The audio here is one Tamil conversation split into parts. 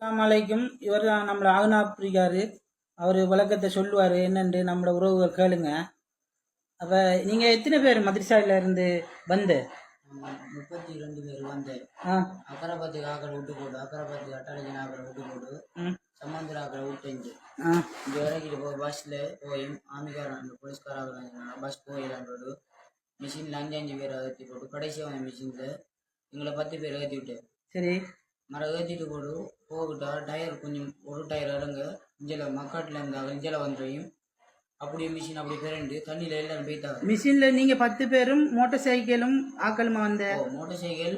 அஸ்ஸலாமு இவர் தான் நம்மளை ஆகுனாப்பிரிக்காரு. அவர் விளக்கத்தை சொல்லுவார் என்னண்டு நம்மளோட உறவுகள் கேளுங்க. அப்போ நீங்கள் எத்தனை பேர் மദ്രസയിൽ இருந்து வந்து? 32 பேர் வந்து அக்கரபத்தி ஆக்களை விட்டு போடு, அக்கரபத்தி அட்டாளஜன் ஆக்களை விட்டு போடு, சம்பந்தர் ஆக்களை விட்டு இங்கே இறக்கிட்டு போய் பஸ்ஸில் போய் ஆமிக்காரன் அந்த போலீஸ்காராக பஸ் போயிடலான்றோடு மிஷினில் 5 பேரை ஏற்றி போட்டு கடைசியாக மிஷினில் எங்களை 10 பேர் ஏற்றி விட்டு சரி மரம் ஏற்றிட்டு போடு போகிட்டா டயர் கொஞ்சம் ஒரு டயர் இறங்க இஞ்சில் மக்காட்டில் இருந்தாங்க இஞ்சில் வந்துடையும் அப்படியே மிஷின் அப்படி பிறண்டு தண்ணியில் எல்லாரும் போய்த்தாங்க. மிஷினில் நீங்கள் 10 பேரும் மோட்டார் சைக்கிளும் ஆக்களுமா வந்த? மோட்டார் சைக்கிள்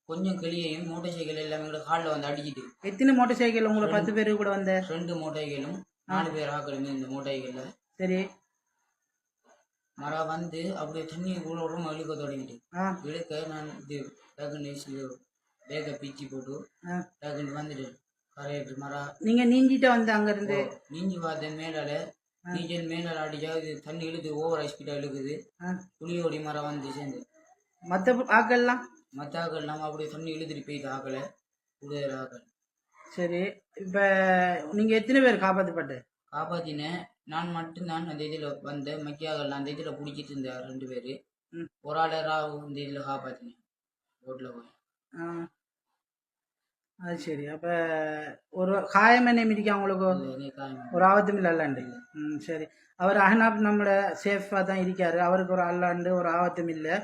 கொஞ்சம் கிளியையும் மோட்டார் சைக்கிள் எல்லாமே கூட ஹாலில் வந்து அடிக்கிட்டு. எத்தனை மோட்டார் சைக்கிள் உங்களை 10 பேருக்கு கூட வந்த? 2 மோட்டார் சைக்கிளும் 4 பேர் ஆக்களுமே இந்த மோட்டார் சைக்கிளில். சரி மரம் வந்து அப்படியே தண்ணி கூட உடம்பு இழுக்க தொடங்கிட்டு இழுக்க நான் இது டக்குன்னு பேக்கை பிச்சு போட்டு டக்குன்னு வந்துட்டு கரையிட்டு மரம். நீங்கள் நீஞ்சிட்ட வந்து அங்கேருந்து நீஞ்சி பார்த்தேன் மேலால நீச்சல் மேலால் அடிச்சா இது தண்ணி இழுக்குது, ஓவர் ஸ்பீடாக இழுக்குது. புளியோடி மரம் வந்து சேர்ந்து மற்ற ஆக்கள்லாம் நம்ம அப்படியே தண்ணி இழுத்துட்டு போயிட்டு ஆக்கலை கூடுதல் ஆக்கல். சரி இப்போ நீங்கள் எத்தனை பேர் காப்பாற்றினேன்? நான் மட்டும்தான் அந்த இதில் வந்த மக்கியாகலாம் அந்த இதில் பிடிச்சிட்டு இருந்தேன் 2 பேர். ஒரு ஆளராக இந்த இதில் காப்பாற்றினேன் ரோட்டில் போய். அது சரி. அப்போ ஒரு காயம் என்ன மிதிக்க அவங்களுக்கு ஒரு ஆபத்தும் இல்லை அல்லாண்டு? சரி. அவர் அஹ்னாப் நம்மளை சேஃபாக தான் இருக்கார். அவருக்கு ஒரு அல்லாண்டு ஒரு ஆபத்தும் இல்லை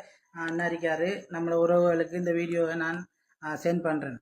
அண்ணா இருக்கார். நம்மளோட உறவுகளுக்கு இந்த வீடியோவை நான் சென்ட் பண்ணுறேன்.